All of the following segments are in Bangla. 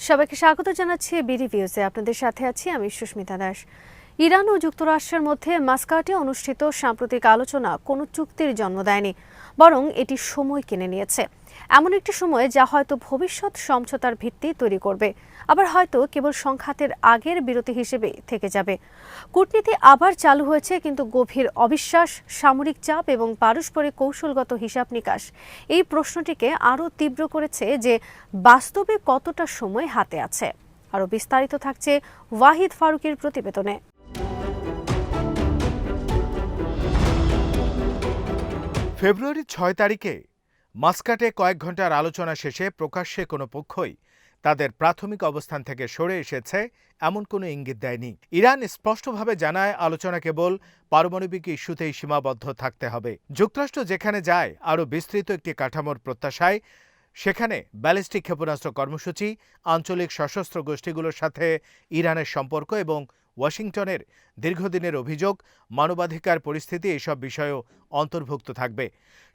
সবাইকে স্বাগত জানাচ্ছি বিডি ভিউজে। আপনাদের সাথে আছি আমি সুস্মিতা দাস। ইরান ও যুক্তরাষ্ট্রের মধ্যে মাস্কাটে অনুষ্ঠিত সাম্প্রতিক আলোচনা কোনো চুক্তির জন্ম দেয়নি, বরং এটি সময় কিনে নিয়েছে। এমন একটি সময় যা হয়তো ভবিষ্যৎ সমঝোতার ভিত্তি তৈরি করবে, আবার হয়তো কেবল সংঘাতের আগের বিরতি হিসেবে থেকে যাবে। কূটনীতি আবার চালু হয়েছে, কিন্তু গভীর অবিশ্বাস, সামরিক চাপ এবং পারস্পরিক কৌশলগত হিসাব নিকাশ এই প্রশ্নটিকে আরও তীব্র করেছে যে বাস্তবে কতটা সময় হাতে আছে। আরও বিস্তারিত থাকছে ওয়াহিদ ফারুকের প্রতিবেদনে। ফেব্রুয়ারি ৬ তারিখে মাস্কাটে কয়েক ঘন্টার আলোচনা শেষে প্রকাশ্যে কোনো পক্ষই তাদের প্রাথমিক অবস্থান থেকে সরে এসেছে এমন কোনো ইঙ্গিত দেয়নি। ইরান স্পষ্টভাবে জানায় আলোচনা কেবল পারমাণবিক ইস্যুতেই সীমাবদ্ধ থাকতে হবে। যুক্তরাষ্ট্র যেখানে যায় আরও বিস্তৃত একটি কাঠামোর প্রত্যাশায়, সেখানে ব্যালিস্টিক ক্ষেপণাস্ত্র কর্মসূচি, আঞ্চলিক সশস্ত্র গোষ্ঠীগুলোর সাথে ইরানের সম্পর্ক এবং ওয়াশিংটনের দীর্ঘদিনের অভিযোগ, মানবাধিকার পরিস্থিতি এসব বিষয়ও অন্তর্ভুক্ত থাকবে।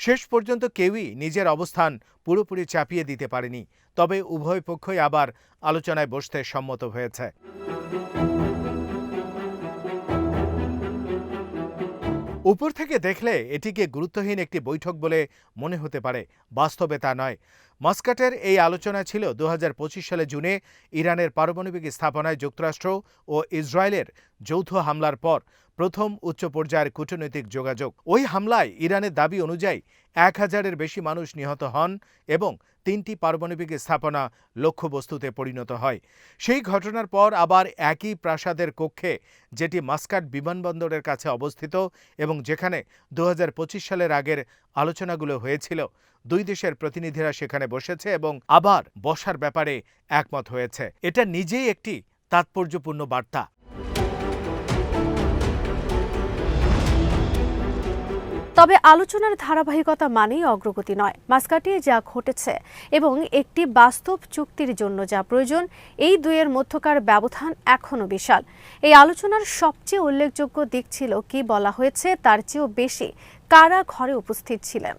শেষ পর্যন্ত কেউই নিজের অবস্থান পুরোপুরি চাপিয়ে দিতে পারেনি, তবে উভয় পক্ষই আবার আলোচনায় বসতে সম্মত হয়েছে। উপর থেকে দেখলে এটিকে গুরুত্বহীন একটি বৈঠক বলে মনে হতে পারে, বাস্তবে তা নয়। মাস্কাটের এই আলোচনা ছিল ২০২৫ সালে জুনে ইরানের পারমাণবিক স্থাপনায় যুক্তরাষ্ট্র ও ইসরায়েলের যৌথ হামলার পর প্রথম উচ্চ পর্যায়ের কূটনৈতিক যোগাযোগ। ওই হামলায় ইরানের দাবি অনুযায়ী ১,০০০-এর বেশি মানুষ নিহত হন এবং ৩টি পারমাণবিক স্থাপনা লক্ষ্যবস্তুতে পরিণত হয়। সেই ঘটনার পর আবার একই প্রাসাদের কক্ষে, যেটি মাস্কাট বিমানবন্দরের কাছে অবস্থিত এবং যেখানে ২০২৫ সালের আগের আলোচনাগুলো হয়েছিল, দুই দেশের প্রতিনিধিরা সেখানে বসেছে এবং আবার বসার ব্যাপারে একমত হয়েছে। এটা নিজেই একটি তাৎপর্যপূর্ণ বার্তা। তবে আলোচনার ধারাবাহিকতা মানেই অগ্রগতি নয়। মাস্কাটে যা ঘটেছে এবং একটি বাস্তব চুক্তির জন্য যা প্রয়োজন, এই দুইয়ের মধ্যকার ব্যবধান এখনও বিশাল। এই আলোচনার সবচেয়ে উল্লেখযোগ্য দিক ছিল কি বলা হয়েছে তার চেয়েও বেশি কারা ঘরে উপস্থিত ছিলেন।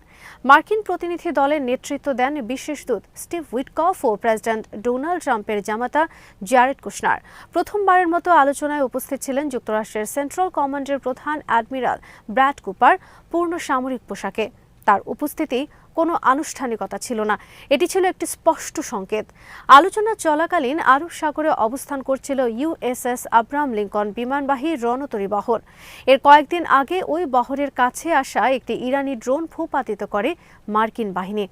মার্কিন প্রতিনিধি দলের নেতৃত্ব দেন বিশেষ দূত স্টিভ উইটকফ ও প্রেসিডেন্ট ডোনাল্ড ট্রাম্পের জামাতা জ্যারেড কুশনার। প্রথমবারের মতো আলোচনায় উপস্থিত ছিলেন যুক্তরাষ্ট্রের সেন্ট্রাল কমান্ডের প্রধান অ্যাডমিরাল ব্র্যাড কুপার পূর্ণ সামরিক পোশাকে। তার উপস্থিতি কোনো আনুষ্ঠানিকতা ছিল না, এটি ছিল একটি স্পষ্ট সংকেত। আলোচনা চলাকালীন আরব সাগরে অবস্থান করছিল ইউএসএস আব্রাহাম লিঙ্কন বিমানবাহী রণতরী বহর। এর কয়েকদিন আগে ওই বহরের কাছে আসা একটি ইরানি ড্রোন ভূপাতিত করে মার্কিন বাহিনী।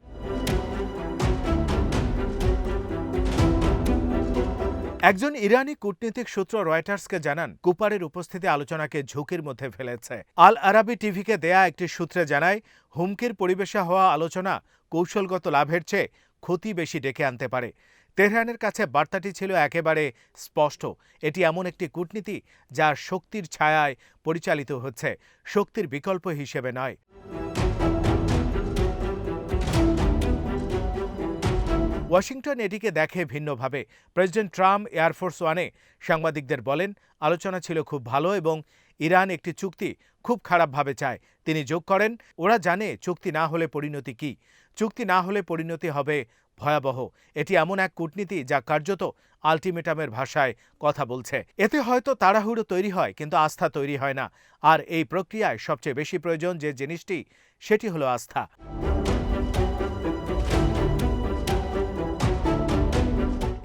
একজন ইরানি কূটনীতিক সূত্র রয়টার্সকে জানান, কুপারের উপস্থিতি আলোচনাকে ঝুঁকির মধ্যে ফেলেছে। আল আরাবি টিভিকে দেয়া একটি সূত্রে জানায়, হুমকির পরিবেশে হওয়া আলোচনা কৌশলগত লাভের চেয়ে ক্ষতি বেশি ডেকে আনতে পারে। তেহরানের কাছে বার্তাটি ছিল একেবারে স্পষ্ট। এটি এমন একটি কূটনীতি যা শক্তির ছায়ায় পরিচালিত হচ্ছে, শক্তির বিকল্প হিসেবে নয়। ওয়াশিংটন এটিকে দেখে ভিন্নভাবে। প্রেসিডেন্ট ট্রাম্প এয়ারফোর্স ওয়ানে সাংবাদিকদের বলেন, আলোচনা ছিল খুব ভালো এবং ইরান একটি চুক্তি খুব খারাপভাবে চায়। তিনি যোগ করেন, ওরা জানে চুক্তি না হলে পরিণতি কি। চুক্তি না হলে পরিণতি হবে ভয়াবহ। এটি এমন এক কূটনীতি যা কার্যত আলটিমেটামের ভাষায় কথা বলছে। এতে হয়তো তাড়াহুড়ো তৈরি হয়, কিন্তু আস্থা তৈরি হয় না। আর এই প্রক্রিয়ায় সবচেয়ে বেশি প্রয়োজন যে জিনিসটি, সেটি হলো আস্থা।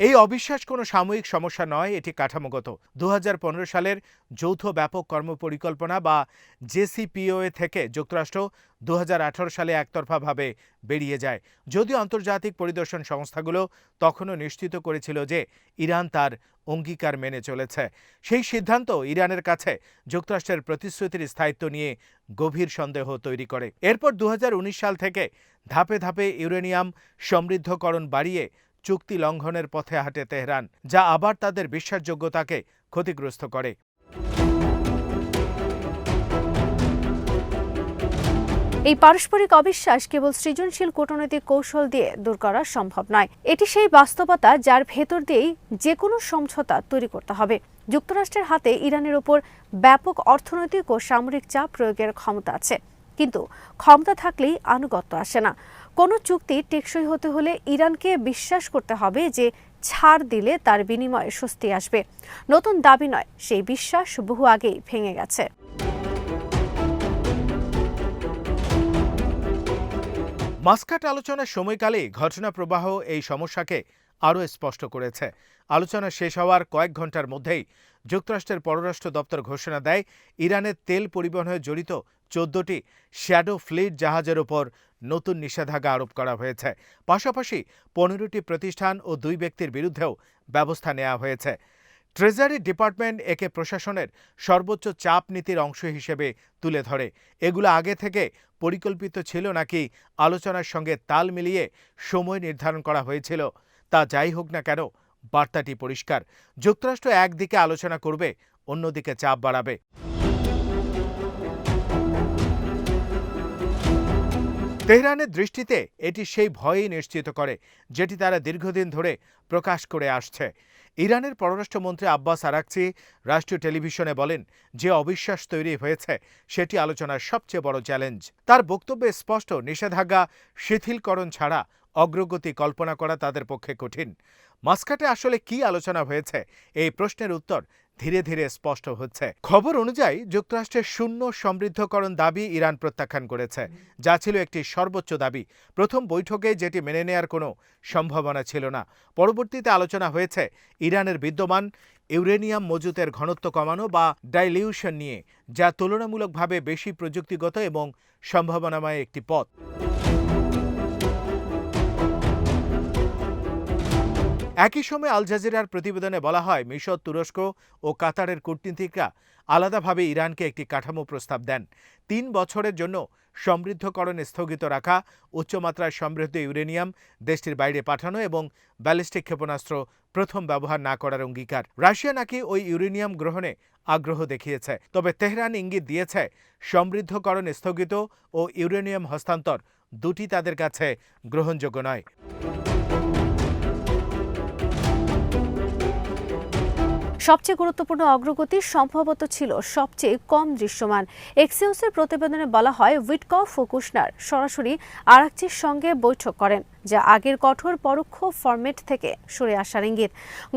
এই অবিশ্বাস কোনো সাময়িক সমস্যা নয়, এটি কাঠামোগত। ২০১৫ সালের যৌথ ব্যাপক কর্মপরিকল্পনা বা জেসিপিওএ থেকে যুক্তরাষ্ট্র ২০১৮ সালে একতরফাভাবে বেরিয়ে যায়। যদিও আন্তর্জাতিক পরিদর্শন সংস্থাগুলো তখনও নিশ্চিত করেছিল যে ইরান তার অঙ্গীকার মেনে চলেছে। সেই সিদ্ধান্ত ইরানের কাছে যুক্তরাষ্ট্রের প্রতিশ্রুতির স্থায়িত্ব নিয়ে গভীর সন্দেহ তৈরি করে। এরপর ২০১৯ সাল থেকে ধাপে ধাপে ইউরেনিয়াম সমৃদ্ধকরণ বাড়িয়ে চুক্তি লঙ্ঘনের পথে হাঁটে তেহরান, যা আবার তাদের বিশ্বাসযোগ্যতাকে ক্ষতিগ্রস্ত করে। এই পারস্পরিক অবিশ্বাস কেবল সৃজনশীল কূটনৈতিক কৌশল দিয়ে দূর করা সম্ভব নয়। এটি সেই বাস্তবতা যার ভেতর দিয়েই যে কোনো সমঝোতা তৈরি করতে হবে। যুক্তরাষ্ট্রের হাতে ইরানের ওপর ব্যাপক অর্থনৈতিক ও সামরিক চাপ প্রয়োগের ক্ষমতা আছে, কিন্তু ক্ষমতা থাকলেই আনুগত্য আসে না। কোনো চুক্তি টেকসই হতে হলে ইরানকে বিশ্বাস করতে হবে যে ছাড় দিলে তার বিনিময়ে স্বস্তি আসবে। নতুন দাবি নয়, সেই বিশ্বাস বহু আগেই ভেঙে গেছে। মাস্কাট আলোচনার সময়কালে ঘটনা প্রবাহ এই সমস্যাকে আরও স্পষ্ট করেছে। আলোচনা শেষ হওয়ার কয়েক ঘন্টার মধ্যেই যুক্তরাষ্ট্রের পররাষ্ট্র দপ্তর ঘোষণা দেয় ইরানের তেল পরিবহনে জড়িত 14টি শ্যাডো ফ্লিট জাহাজের ওপর নতুন নিষেধাজ্ঞা আরোপ করা হয়েছে। পাশাপাশি 15টি প্রতিষ্ঠান ও 2 ব্যক্তির বিরুদ্ধেও ব্যবস্থা নেওয়া হয়েছে। ট্রেজারি ডিপার্টমেন্ট একে প্রশাসনের সর্বোচ্চ চাপ নীতির অংশ হিসেবে তুলে ধরে। এগুলো আগে থেকে পরিকল্পিত ছিল নাকি আলোচনার সঙ্গে তাল মিলিয়ে সময় নির্ধারণ করা হয়েছিল, তা যাই হোক না কেন, বার্তাটি পরিষ্কার। যুক্তরাষ্ট্র একদিকে আলোচনা করবে, অন্যদিকে চাপ বাড়াবে। তেহরানের দৃষ্টিতে এটি সেই ভয়ই নিশ্চিত করে যেটি তারা দীর্ঘদিন ধরে প্রকাশ করে আসছে। ইরানের পররাষ্ট্রমন্ত্রী আব্বাস আরাকচি রাষ্ট্রীয় টেলিভিশনে বলেন, যে অবিশ্বাস তৈরি হয়েছে সেটি আলোচনার সবচেয়ে বড় চ্যালেঞ্জ। তার বক্তব্যে স্পষ্ট, নিষেধাজ্ঞা শিথিলকরণ ছাড়া অগ্রগতি কল্পনা করা তাদের পক্ষে কঠিন। মাস্কাটে আসলে কি আলোচনা হয়েছে, এই প্রশ্নের উত্তর ধীরে ধীরে স্পষ্ট হচ্ছে। খবর অনুযায়ী যুক্তরাষ্ট্রের শূন্য সমৃদ্ধকরণ দাবি ইরান প্রত্যাখ্যান করেছে, যা ছিল একটি সর্বোচ্চ দাবি। প্রথম বৈঠকে যেটি মেনে নেয়ার কোনো সম্ভাবনা ছিল না। পরবর্তীতে আলোচনা হয়েছে ইরানের বিদ্যমান ইউরেনিয়াম মজুতের ঘনত্ব কমানো বা ডাইলিউশন নিয়ে, যা তুলনামূলকভাবে বেশি প্রযুক্তিগত এবং সম্ভাবনাময় একটি পথ। একই সময় আল জাজিরার প্রতিবেদনে বলা হয়, মিশর, তুরস্ক ও কাতারের কূটনীতিকরা আলাদাভাবে ইরানকে একটি কাঠামো প্রস্তাব দেন। 3 বছরের জন্য সমৃদ্ধকরণ স্থগিত রাখা, উচ্চমাত্রায় সমৃদ্ধ ইউরেনিয়াম দেশটির বাইরে পাঠানো এবং ব্যালিস্টিক ক্ষেপণাস্ত্র প্রথম ব্যবহার না করার অঙ্গীকার। রাশিয়া নাকি ওই ইউরেনিয়াম গ্রহণে আগ্রহ দেখিয়েছে, তবে তেহরান ইঙ্গিত দিয়েছে সমৃদ্ধকরণ স্থগিত ও ইউরেনিয়াম হস্তান্তর দুটি তাদের কাছে গ্রহণযোগ্য নয়। সবচেয়ে গুরুত্বপূর্ণ অগ্রগতি সম্ভবত ছিল সবচেয়ে কম দৃশ্যমান। এক্সিওসের প্রতিবেদনে বলা হয়, উইটকফ ও কুশনার সরাসরি আরাকচির সঙ্গে বৈঠক করেন, যা আগের কঠোর পরোক্ষ ফরম্যাট থেকে সরে আসার ইঙ্গিত।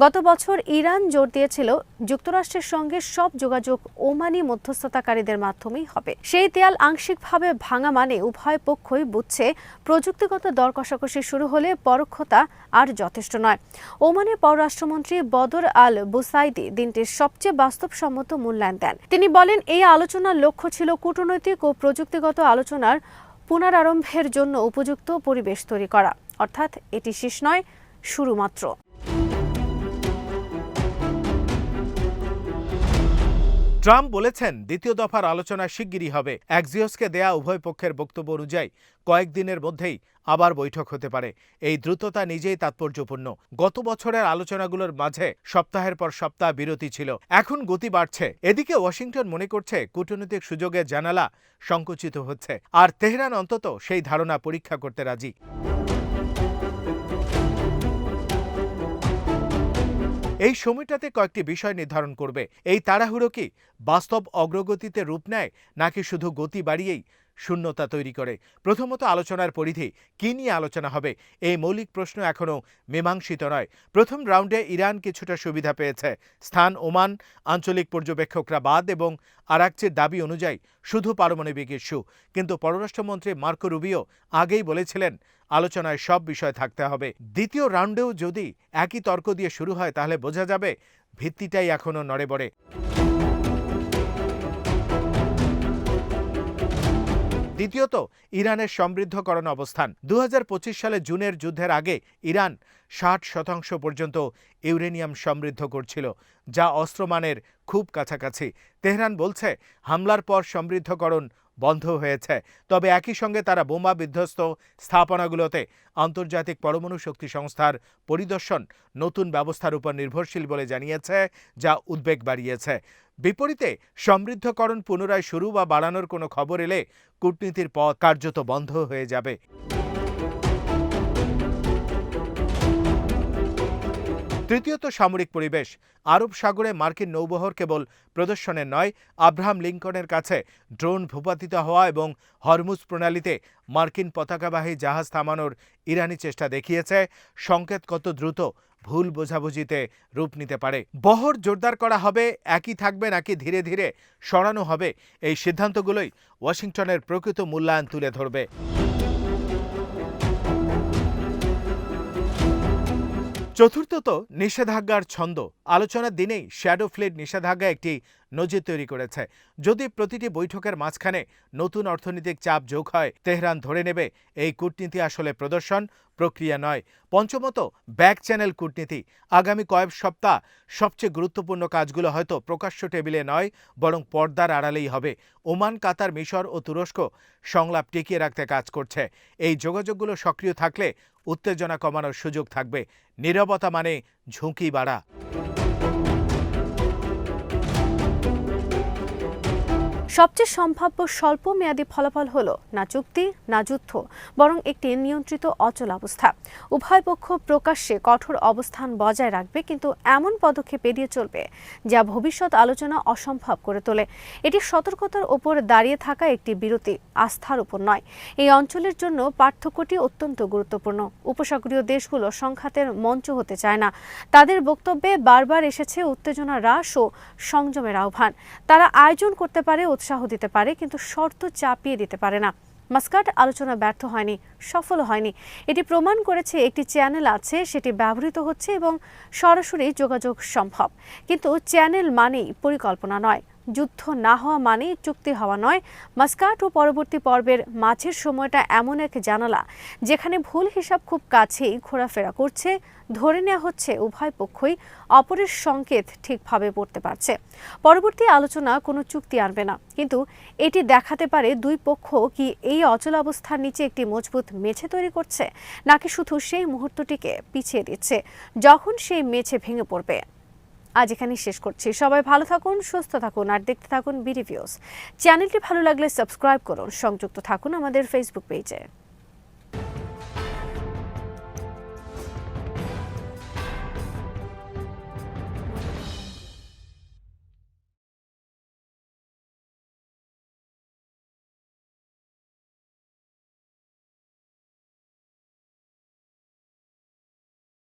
গত বছর ইরান জোর দিয়েছিল যুক্তরাষ্ট্রের সঙ্গে সব যোগাযোগ ওমানি মধ্যস্থতাকারীদের মাধ্যমেই হবে। সেই দেয়াল আংশিকভাবে ভাঙা মানে উভয় পক্ষই বুঝছে প্রযুক্তিগত দর কষাকষি শুরু হলে পরোক্ষতা আর যথেষ্ট নয়। ওমানের পররাষ্ট্রমন্ত্রী বদর আল বুসাইদি দিনটির সবচেয়ে বাস্তবসম্মত মূল্যায়ন দেন। তিনি বলেন, এই আলোচনার লক্ষ্য ছিল কূটনৈতিক ও প্রযুক্তিগত আলোচনার পুনরারম্ভের জন্য উপযুক্ত পরিবেশ তৈরি করা, অর্থাৎ এটি শেষ নয়, শুরু মাত্র। ট্রাম্প বলেছেন, দ্বিতীয় দফার আলোচনা শিগগিরই হবে। এক্সিওসকে দেয়া উভয় পক্ষের বক্তব্য অনুযায়ী কয়েকদিনের মধ্যেই আবার বৈঠক হতে পারে। এই দ্রুততা নিজেই তাৎপর্যপূর্ণ। গত বছরের আলোচনাগুলোর মাঝে সপ্তাহের পর সপ্তাহ বিরতি ছিল, এখন গতি বাড়ছে। এদিকে ওয়াশিংটন মনে করছে কূটনৈতিক সুযোগের জানালা সংকুচিত হচ্ছে, আর তেহরান অন্তত সেই ধারণা পরীক্ষা করতে রাজি। এই সময়টাতে কয়েকটি বিষয় নির্ধারণ করবে, এই তাড়াহুড়ো কি বাস্তব অগ্রগতিতে রূপ নেয় নাকি শুধু গতি বাড়িয়েই শূন্যতা তৈরি করে। প্রথমত, আলোচনার পরিধি। কি নিয়ে আলোচনা হবে, এই মৌলিক প্রশ্ন এখনও মীমাংসিত নয়। প্রথম রাউন্ডে ইরান কিছুটা সুবিধা পেয়েছে। স্থান ওমান, আঞ্চলিক পর্যবেক্ষকরা বাদ এবং আরাকচির দাবি অনুযায়ী শুধু পারমাণবিক ইস্যু। কিন্তু পররাষ্ট্রমন্ত্রী মার্কো রুবিও আগেই বলেছিলেন, আলোচনায় সব বিষয় থাকতে হবে। দ্বিতীয় রাউন্ডেও যদি একই তর্ক দিয়ে শুরু হয়, তাহলে বোঝা যাবে ভিত্তিটাই এখনও নড়েবড়ে। দ্বিতীয়ত, ইরানের সমৃদ্ধকরণ অবস্থান। 2025 সালে জুনের যুদ্ধের আগে ইরান 60% পর্যন্ত ইউরেনিয়াম সমৃদ্ধ করছিল, যা অস্ত্রমানের খুব কাছাকাছি। তেহরান বলছে হামলার পর সমৃদ্ধকরণ বন্ধ হয়েছে, তবে একই সঙ্গে তারা বোমা বিধ্বস্ত স্থাপনাগুলোতে আন্তর্জাতিক পরমাণু শক্তি সংস্থার পরিদর্শন নতুন ব্যবস্থার উপর নির্ভরশীল বলে জানিয়েছে, যা উদ্বেগ বাড়িয়েছে। বিপরীতে, সমৃদ্ধকরণ পুনরায় শুরু বা বাড়ানোর কোনো খবর এলে কূটনীতির পথ কার্যত বন্ধ হয়ে যাবে। তৃতীয়ত, সামরিক পরিবেশ। আরব সাগরে মার্কিন নৌবহর কেবল প্রদর্শনের নয়, আব্রাহাম লিঙ্কনের কাছে ড্রোন ভূপাতিত হওয়া এবং হরমুজ প্রণালীতে মার্কিন পতাকাবাহী জাহাজ থামানোর ইরানি চেষ্টা দেখিয়েছে সংকেত কত দ্রুত ভুল বোঝাবুঝিতে রূপ নিতে পারে। বহর জোরদার করা হবে, একই থাকবে নাকি ধীরে ধীরে সরানো হবে, এই সিদ্ধান্তগুলোই ওয়াশিংটনের প্রকৃত মূল্যায়ন তুলে ধরবে। চতুর্থত, নিষেধাজ্ঞার ছন্দ। আলোচনার দিনেই শ্যাডো ফ্লিট নিষেধাজ্ঞা একটি নজির তৈরি করেছে। যদি প্রতিটি বৈঠকের মাঝখানে নতুন অর্থনৈতিক চাপ যোগ হয়, তেহরান ধরে নেবে এই কূটনীতি আসলে প্রদর্শন, প্রক্রিয়া নয়। পঞ্চমত, ব্যাক চ্যানেল কূটনীতি। আগামী কয়েক সপ্তাহ সবচেয়ে গুরুত্বপূর্ণ কাজগুলো হয়তো প্রকাশ্য টেবিলে নয়, বরং পর্দার আড়ালেই হবে। ওমান, কাতার, মিশর ও তুরস্ক সংলাপ টিকিয়ে রাখতে কাজ করছে। এই যোগাযোগগুলো সক্রিয় থাকলে উত্তেজনা কমানোর সুযোগ থাকবে। নীরবতা মানে ঝুঁকি বাড়া। সবচেয়ে সম্ভাব্য স্বল্প মেয়াদী ফলাফল হলো না চুক্তি, না যুদ্ধ, বরং একটি নিয়ন্ত্রিত অচল অবস্থা। উভয় পক্ষ প্রকাশ্যে কঠোর অবস্থান বজায় রাখবে, কিন্তু এমন পদক্ষেপ এড়িয়ে চলবে যা ভবিষ্যৎ আলোচনা অসম্ভব করে তোলে। এটি সতর্কতার ওপর দাঁড়িয়ে থাকা একটি বিরতি, আস্থার উপর নয়। এই অঞ্চলের জন্য পার্থক্যটি অত্যন্ত গুরুত্বপূর্ণ। উপসাগরীয় দেশগুলো সংঘাতের মঞ্চ হতে চায় না। তাদের বক্তব্যে বারবার এসেছে উত্তেজনা হ্রাস ও সংযমের আহ্বান। তারা আয়োজন করতে পারে, উৎসাহ দিতে পারে, কিন্তু শর্ত চাপিয়ে দিতে পারে না। মাস্কাট আলোচনা ব্যর্থ হয়নি, সফল হয়নি। এটি প্রমাণ করেছে একটি চ্যানেল আছে, সেটি ব্যবহৃত হচ্ছে এবং সরাসরি যোগাযোগ সম্ভব। কিন্তু চ্যানেল মানেই পরিকল্পনা নয়, যুদ্ধ না হওয়া মানেই চুক্তি হওয়া নয়। মাস্কাট ও পরবর্তী পর্বের মাঝের সময়টা এমন এক জানালা যেখানে ভুল হিসাব খুব কাছেই ঘোরাফেরা করছে। ধরে নেওয়া হচ্ছে উভয় পক্ষই অপরের সংকেত ঠিকভাবে পড়তে পারছে। পরবর্তী আলোচনা কোনো চুক্তি আনবে না, কিন্তু এটি দেখাতে পারে দুই পক্ষ কি এই অচলাবস্থার নিচে একটি মজবুত মেঝে তৈরি করছে, নাকি শুধু সেই মুহূর্তটিকে পিছিয়ে দিচ্ছে যখন সেই মেঝে ভেঙে পড়বে। আজ এখানেই শেষ করছি। সবাই ভালো থাকুন, সুস্থ থাকুন আর দেখতে থাকুন বিডি ভিউজ। চ্যানেলটি ভালো লাগলে সাবস্ক্রাইব করুন, সংযুক্ত থাকুন আমাদের ফেসবুক পেজে।